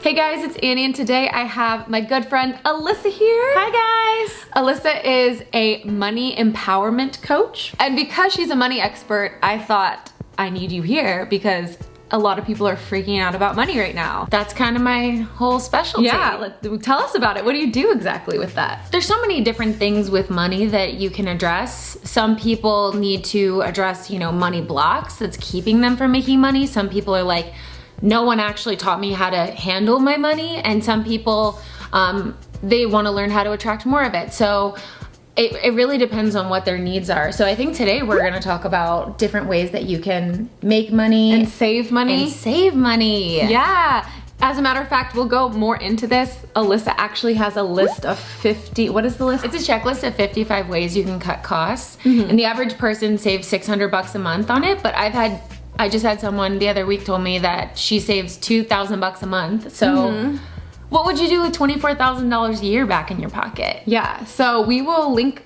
Hey guys, it's Annie, and today I have my good friend Alyssa here. Hi guys. Alyssa is a money empowerment coach, and because she's a money expert, I thought I need you here because a lot of people are freaking out about money right now. That's kind of my whole specialty. Yeah, tell us about it. What do you do exactly with that? There's so many different things with money that you can address. Some people need to address, money blocks that's keeping them from making money. Some people are like, no one actually taught me how to handle my money. And some people, they want to learn how to attract more of it. So it really depends on what their needs are. So I think today we're going to talk about different ways that you can make money. And save money. Yeah. As a matter of fact, we'll go more into this. Alyssa actually has a list of 50, what is the list? It's a checklist of 55 ways you can cut costs. And the average person saves $600 a month on it, but I just had someone the other week told me that she saves $2,000 a month. So what would you do with $24,000 a year back in your pocket? Yeah, so we will link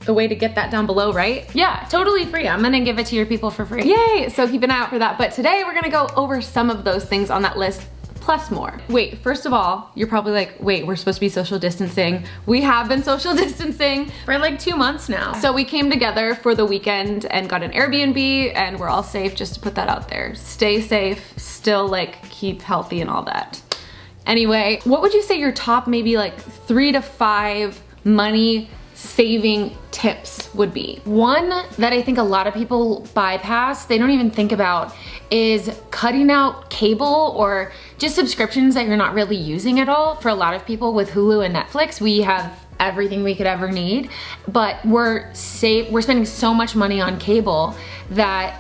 the way to get that down below, right? Yeah, totally free. I'm gonna give it to your people for free. Yay, so keep an eye out for that. But today we're gonna go over some of those things on that list, plus more. Wait, first of all, you're probably like, wait, we're supposed to be social distancing. We have been social distancing For like 2 months now. So we came together for the weekend and got an Airbnb, and we're all safe, just to put that out there. Stay safe, still keep healthy and all that. Anyway, what would you say your top maybe 3 to 5 money saving tips would be? One that I think a lot of people bypass, they don't even think about, is cutting out cable or just subscriptions that you're not really using at all. For a lot of people with Hulu and Netflix, we have everything we could ever need, but we're spending so much money on cable that,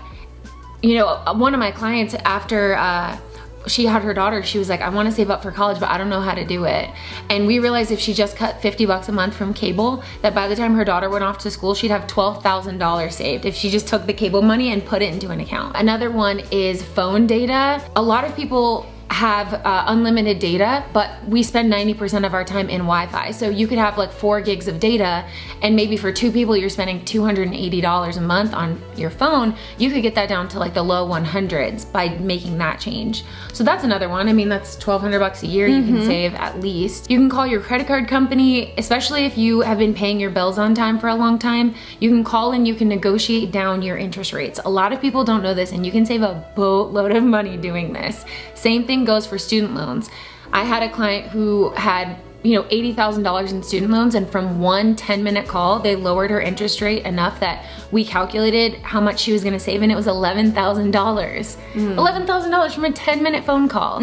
one of my clients, after she had her daughter, she was like, I want to save up for college, but I don't know how to do it. And we realized if she just cut $50 a month from cable, that by the time her daughter went off to school, she'd have $12,000 saved if she just took the cable money and put it into an account. Another one is phone data. A lot of people have unlimited data, but we spend 90% of our time in Wi-Fi. So you could have 4 gigs of data, and maybe for 2 people you're spending $280 a month on your phone. You could get that down to the low 100s by making that change. So that's another one. I mean, that's $1,200 a year you can save at least. You can call your credit card company, especially if you have been paying your bills on time for a long time. You can call and you can negotiate down your interest rates. A lot of people don't know this, and you can save a boatload of money doing this. Same thing goes for student loans. I had a client who had $80,000 in student loans, and from one 10-minute call, they lowered her interest rate enough that we calculated how much she was gonna save, and it was $11,000. $11,000 from a 10-minute phone call.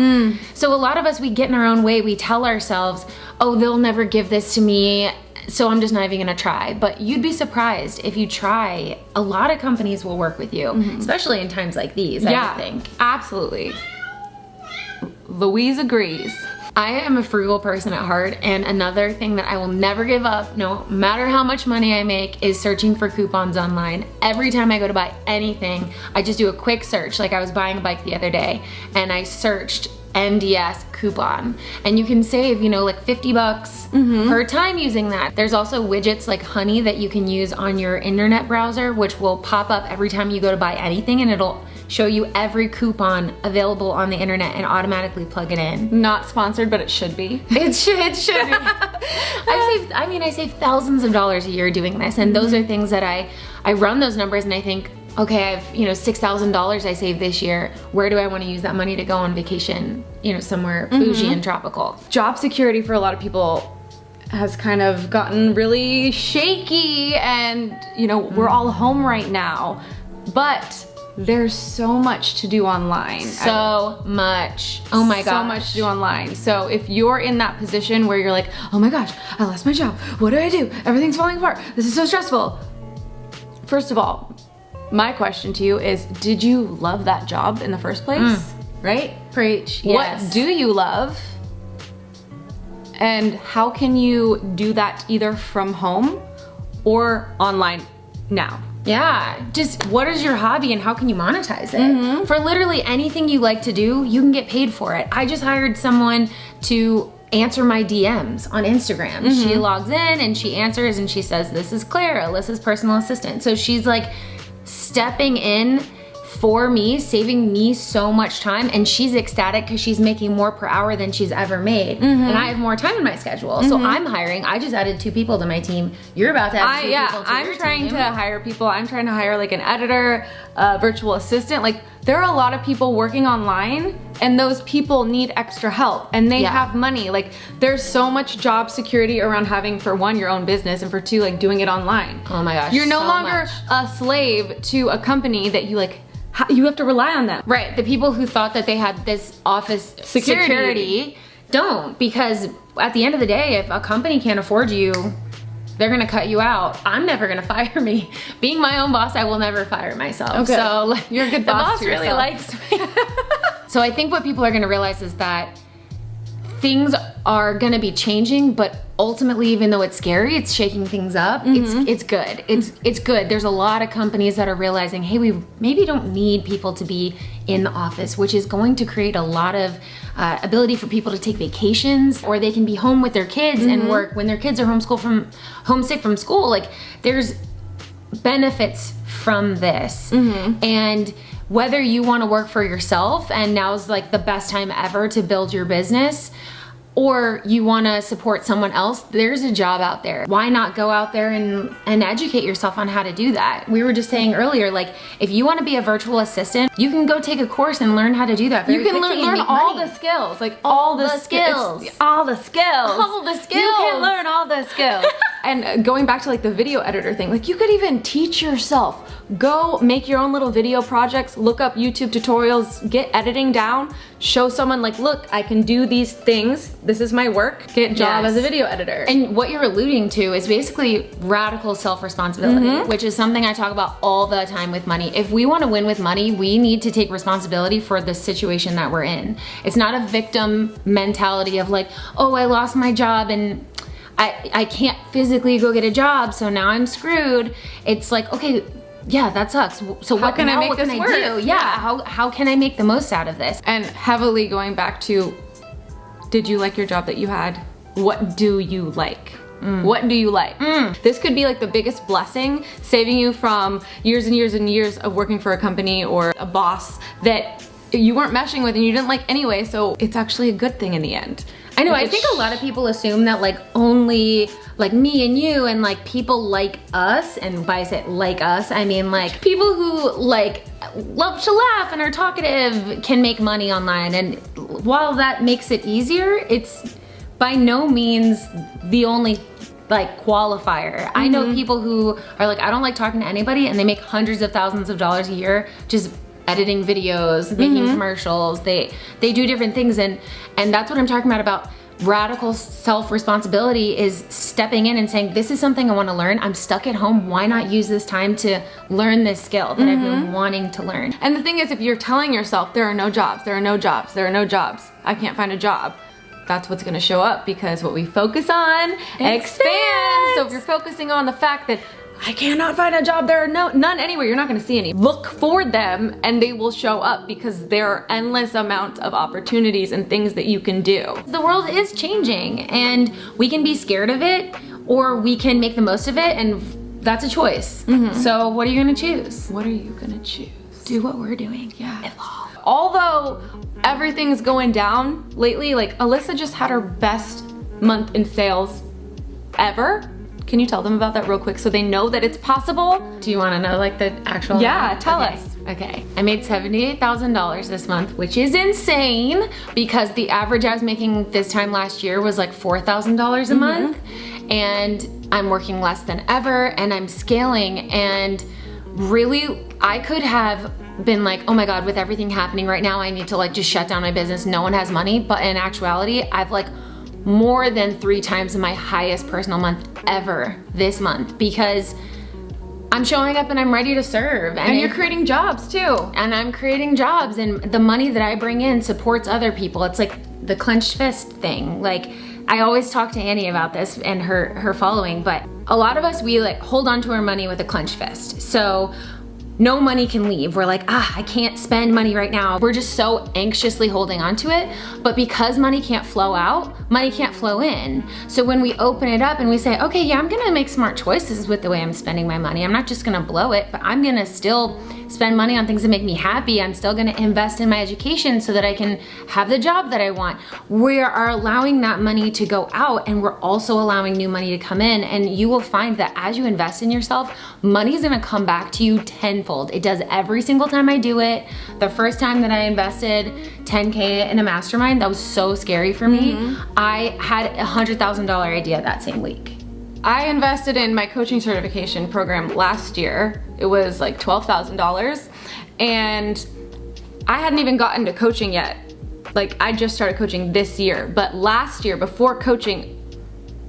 So a lot of us, we get in our own way. We tell ourselves, oh, they'll never give this to me, so I'm just not even gonna try. But you'd be surprised if you try. A lot of companies will work with you, especially in times like these, I would think. Absolutely. Louise agrees. I am a frugal person at heart, and another thing that I will never give up, no matter how much money I make, is searching for coupons online. Every time I go to buy anything, I just do a quick search. I was buying a bike the other day, and I searched NDS coupon, and you can save $50 per time using that. There's also widgets like Honey that you can use on your internet browser, which will pop up every time you go to buy anything, and it'll show you every coupon available on the internet and automatically plug it in. Not sponsored, but it should be. It should be. I save thousands of dollars a year doing this, and those are things that I run those numbers and I think, okay, I have $6,000 I saved this year. Where do I want to use that money to go on vacation? Somewhere bougie and tropical. Job security for a lot of people has kind of gotten really shaky, and we're all home right now, but there's so much to do online. So much. Oh my gosh. So much to do online. So if you're in that position where you're like, oh my gosh, I lost my job. What do I do? Everything's falling apart. This is so stressful. First of all, my question to you is, did you love that job in the first place? Right? Preach. Yes. What do you love? And how can you do that either from home or online now? Yeah, just what is your hobby and how can you monetize it? For literally anything you like to do, you can get paid for it. I just hired someone to answer my DMs on Instagram. She logs in and she answers and she says, this is Claire, Alyssa's personal assistant. So she's stepping in for me, saving me so much time, and she's ecstatic because she's making more per hour than she's ever made. And I have more time in my schedule. So I'm hiring. I just added 2 people to my team. You're about to add 2 people to your I'm trying team. to hire people. I'm trying to hire like an editor, a virtual assistant. Like there are a lot of people working online, and those people need extra help, and they have money. Like there's so much job security around having, for one, your own business, and for two, like doing it online. Oh my gosh, you're no so longer much. a slave to a company that you like. You have to rely on them. Right, the people who thought that they had this office security don't, because at the end of the day, if a company can't afford you, they're gonna cut you out. I'm never gonna fire me. Being my own boss, I will never fire myself. Okay. So like, You're a good the boss boss to really yourself. likes me. So I think what people are gonna realize is that things are gonna be changing, but ultimately, even though it's scary, it's shaking things up. It's good. It's good. There's a lot of companies that are realizing, hey, we maybe don't need people to be in the office, which is going to create a lot of ability for people to take vacations, or they can be home with their kids and work when their kids are homesick from school. Like there's benefits from this. And whether you want to work for yourself and now's like the best time ever to build your business, or you want to support someone else, there's a job out there. Why not go out there and educate yourself on how to do that? We were just saying earlier, like if you want to be a virtual assistant, you can go take a course and learn how to do that very You can quickly and learn make all money. the skills, like All the skills. all the skills. All the skills. You can learn all the skills. And going back to like the video editor thing, like you could even teach yourself. Go make your own little video projects, look up YouTube tutorials, get editing down, show someone like, look, I can do these things. This is my work. Get a job Yes. as a video editor. And what you're alluding to is basically radical self-responsibility, which is something I talk about all the time with money. If we want to win with money, we need to take responsibility for the situation that we're in. It's not a victim mentality of like, oh, I lost my job and I can't physically go get a job, so now I'm screwed. It's like, okay, yeah, that sucks. So How can I make this work? do? Yeah, how can I make the most out of this? And heavily going back to, did you like your job that you had? What do you like? What do you like? This could be like the biggest blessing, saving you from years and years and years of working for a company or a boss that you weren't meshing with and you didn't like anyway, so it's actually a good thing in the end. I know, I think a lot of people assume that like only like me and you and like people like us, and by I say like us, I mean like people who like love to laugh and are talkative can make money online. And while that makes it easier, it's by no means the only like qualifier. I know people who are like, I don't like talking to anybody, and they make hundreds of thousands of dollars a year just editing videos, making commercials. They do different things, and that's what I'm talking about radical self-responsibility, is stepping in and saying, this is something I want to learn. I'm stuck at home. Why not use this time to learn this skill that I've been wanting to learn? And the thing is, if you're telling yourself there are no jobs, there are no jobs, there are no jobs, I can't find a job, that's what's gonna show up, because what we focus on expands. So if you're focusing on the fact that I cannot find a job, there are none anywhere, you're not gonna see any. Look for them and they will show up, because there are endless amounts of opportunities and things that you can do. The world is changing, and we can be scared of it, or we can make the most of it, and that's a choice. So what are you gonna choose? What are you gonna choose? Do what we're doing. Yeah. Evolve. Although everything's going down lately, like Alyssa just had her best month in sales ever. Can you tell them about that real quick so they know that it's possible? Do you want to know like the actual Yeah, amount? tell Okay. us. Okay, I made $78,000 this month, which is insane, because the average I was making this time last year was like $4,000 a month, and I'm working less than ever, and I'm scaling, and really I could have been like, oh my God, with everything happening right now, I need to like just shut down my business. No one has money, but in actuality, I've like more than 3 times my highest personal month ever this month, because I'm showing up and I'm ready to serve. And you're creating jobs too. And I'm creating jobs, and the money that I bring in supports other people. It's like the clenched fist thing. Like, I always talk to Annie about this and her following, but a lot of us, we like hold on to our money with a clenched fist. So no money can leave. We're like, I can't spend money right now. We're just so anxiously holding on to it. But because money can't flow out, money can't flow in. So when we open it up and we say, okay, yeah, I'm gonna make smart choices with the way I'm spending my money. I'm not just gonna blow it, but I'm gonna still spend money on things that make me happy. I'm still gonna invest in my education so that I can have the job that I want. We are allowing that money to go out, and we're also allowing new money to come in. And you will find that as you invest in yourself, money is gonna come back to you tenfold. It does every single time I do it. The first time that I invested $10K in a mastermind, that was so scary for me. I had a $100,000 idea that same week. I invested in my coaching certification program last year. It was like $12,000, and I hadn't even gotten to coaching yet. Like, I just started coaching this year, but last year, before coaching,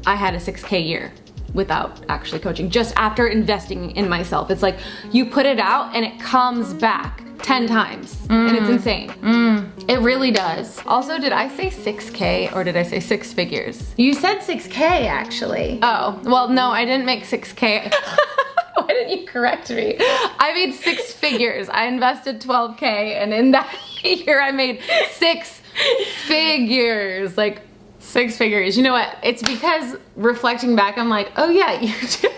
I had a 6K year without actually coaching, just after investing in myself. It's like, you put it out and it comes back 10 times, and it's insane. It really does. Also, did I say 6K or did I say 6 figures? You said 6K actually. Oh, well, no, I didn't make 6K. Why didn't you correct me? I made 6 figures. I invested 12K, and in that year I made 6 figures. Like, 6 figures. You know what? It's because reflecting back, I'm like, oh yeah, you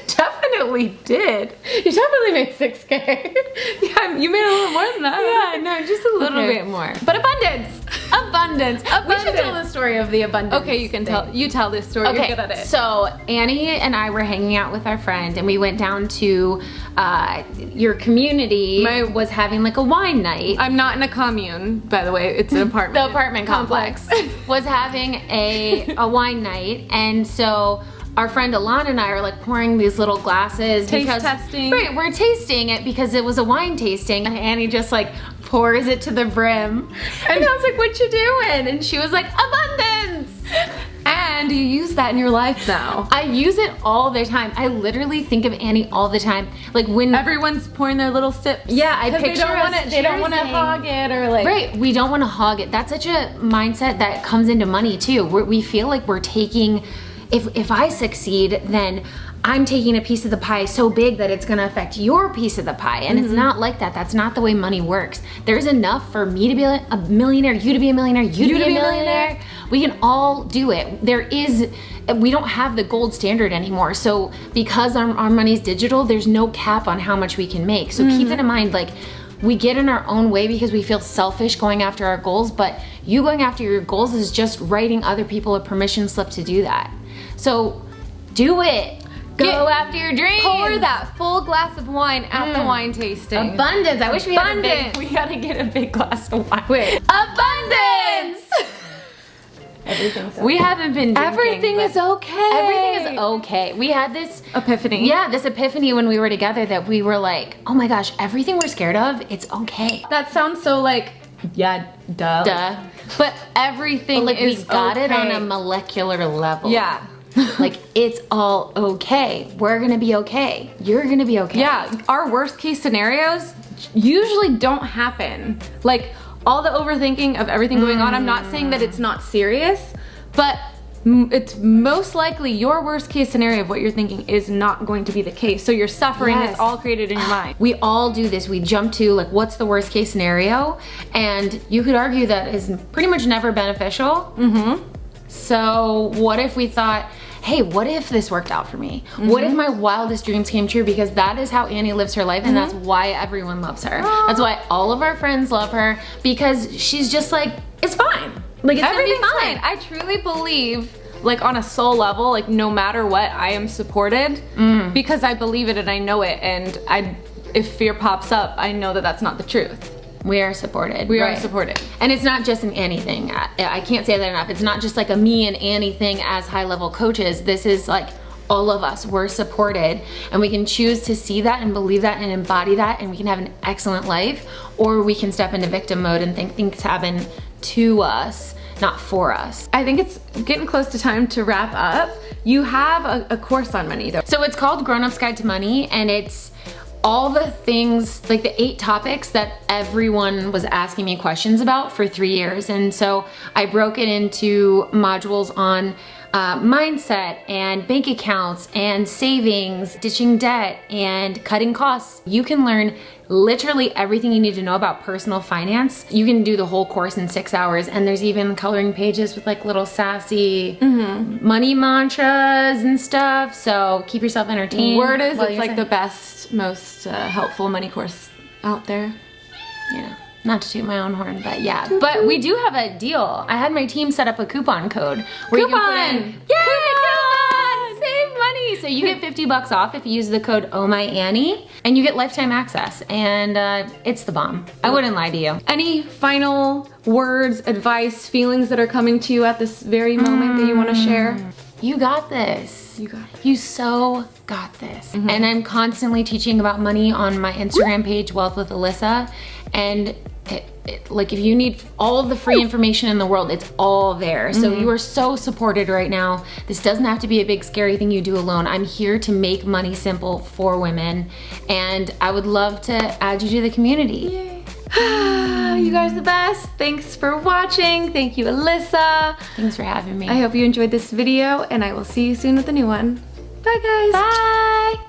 definitely did. You definitely made 6K. Yeah, you made a little more than that. Yeah, no, just a little bit more. But abundance. Abundance. We should tell the story of the abundance. Okay, you can tell. You tell this story. Okay, You're good at it. So Annie and I were hanging out with our friend, and we went down to your community. Was having like a wine night. I'm not in a commune, by the way. It's an apartment. The apartment complex was having a wine night, and so our friend Alana and I are like pouring these little glasses. Testing. Right, we're tasting it because it was a wine tasting. And Annie just like pours it to the brim. And I was like, what you doing? And she was like, abundance. And you use that in your life now. I use it all the time. I literally think of Annie all the time. Like when everyone's pouring their little sips. Yeah, I picture they don't want to hog it or like. Right, we don't want to hog it. That's such a mindset that comes into money too. We feel like we're taking, if I succeed, then I'm taking a piece of the pie so big that it's gonna affect your piece of the pie. And it's not like that. That's not the way money works. There's enough for me to be a millionaire, you to be a millionaire, you to be a millionaire. We can all do it. We don't have the gold standard anymore. So because our money's digital, there's no cap on how much we can make. So keep that in mind. Like, we get in our own way because we feel selfish going after our goals, but you going after your goals is just writing other people a permission slip to do that. So do it. Go after your dreams. Pour that full glass of wine at the wine tasting. Abundance. I wish we gotta get a big glass of wine. Wait. Abundance. Everything's okay. We haven't been drinking. Everything is okay. Everything is okay. We had this epiphany. Yeah, this epiphany when we were together that we were like, oh my gosh, everything we're scared of, it's okay. That sounds so like, yeah, duh. Duh. But everything like is we got okay. it on a molecular level. Yeah. Like, it's all okay. We're gonna be okay. You're gonna be okay. Yeah, our worst case scenarios usually don't happen. Like, all the overthinking of everything going on, I'm not saying that it's not serious, but it's most likely your worst case scenario of what you're thinking is not going to be the case. So your suffering is all created in your mind. We all do this. We jump to like, what's the worst case scenario? And you could argue that is pretty much never beneficial. So what if we thought, hey, what if this worked out for me? What if my wildest dreams came true? Because that is how Annie lives her life, and that's why everyone loves her. That's why all of our friends love her, because she's just like, it's fine. Like, it's gonna be fine. I truly believe, like, on a soul level, like, no matter what, I am supported because I believe it and I know it, and if fear pops up, I know that that's not the truth. We are supported. We are supported. And it's not just an Annie thing. I can't say that enough. It's not just like a me and Annie thing as high level coaches. This is like all of us. We're supported, and we can choose to see that and believe that and embody that, and we can have an excellent life, or we can step into victim mode and think things happen to us, not for us. I think it's getting close to time to wrap up. You have a course on money though. So it's called Grown Up's Guide to Money, and it's all the things, like the 8 topics that everyone was asking me questions about for 3 years. And so I broke it into modules on mindset and bank accounts and savings, ditching debt and cutting costs. You can learn literally everything you need to know about personal finance. You can do the whole course in 6 hours, and there's even coloring pages with like little sassy money mantras and stuff. So keep yourself entertained. Word is, it's like the best, most helpful money course out there. You know, not to toot my own horn, but yeah. But we do have a deal. I had my team set up a coupon code where you can put in, coupon! Save money. So you get $50 off if you use the code OhMyAnnie, and you get lifetime access, and it's the bomb. I wouldn't lie to you. Any final words, advice, feelings that are coming to you at this very moment that you want to share? You got this. You got it. You so got this. And I'm constantly teaching about money on my Instagram page, Wealth with Alyssa, and like if you need all of the free information in the world, it's all there. So you are so supported right now. This doesn't have to be a big scary thing you do alone. I'm here to make money simple for women, and I would love to add you to the community. Yay. You guys are the best. Thanks for watching. Thank you, Alyssa. Thanks for having me. I hope you enjoyed this video, and I will see you soon with a new one. Bye, guys. Bye.